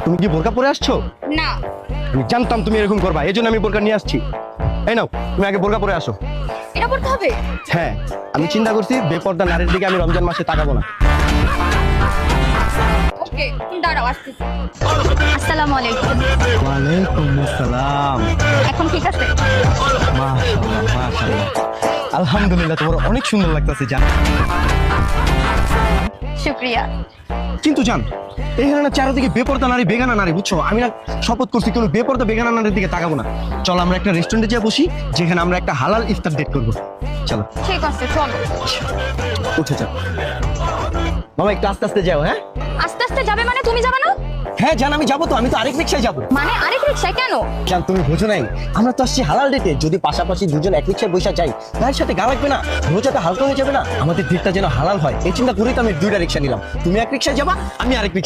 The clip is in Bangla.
তুমি কি বোরকা পরে আসছো? না। আমি জানতাম তুমি এরকম করবা, এই জন্য আমি বোরকা নিয়ে আসছি। এই নাও, তুমি আগে বোরকা পরে আসো। এটা পড়তে হবে? হ্যাঁ, আমি চিন্তা করছি বেপর্দা নারীর দিকে আমি রমজান মাসে তাকাবো না। ওকে, তুমি দাঁড়াও, আসতেছি। আসসালামু আলাইকুম। ওয়ালাইকুম আসসালাম। এখন ঠিক আছে? মাশাআল্লাহ মাশাআল্লাহ, আলহামদুলিল্লাহ, তোমার অনেক সুন্দর লাগতেছে জান। শুকরিয়া। কিন্তু জান, এখানে না চারিদিকে বেপর্দা নারী, বেগানা নারী, বুঝছো? আমি না শপথ করছি কোনো বেপর্দা বেগানা নারীর দিকে তাকাবো না। চলো আমরা একটা রেস্টুরেন্টে যেয়ে বসি, যেখানে আমরা একটা হালাল ইফতার ডেট করবো। চলো ঠিক আছে, চলো। উঠে যাও। মামা একটু আস্তে আস্তে যাও। হ্যাঁ আস্তে আস্তে যাবে মানে তুমি যাবে না? হ্যাঁ জান, আমি যাবো তো, আমি তো আরেক রিক্সায় যাবো। মানে আরেক রিকশায় কেন? জান তুমি বুঝো নাই, আমরা তো আসছি হালাল ডেটে। যদি পাশাপাশি দুজন এক রিক্সায় বসে যাই, ভাইয়ের সাথে গা লাগবে না, রোজাটা হালকা হয়ে যাবে না, আমাদের ডেটটা যেন হালাল হয়, এই চিন্তা করেই তো আমি দুইটা রিক্সা নিলাম। তুমি এক রিক্সায় যাবা, আমি আরেক রিক্সা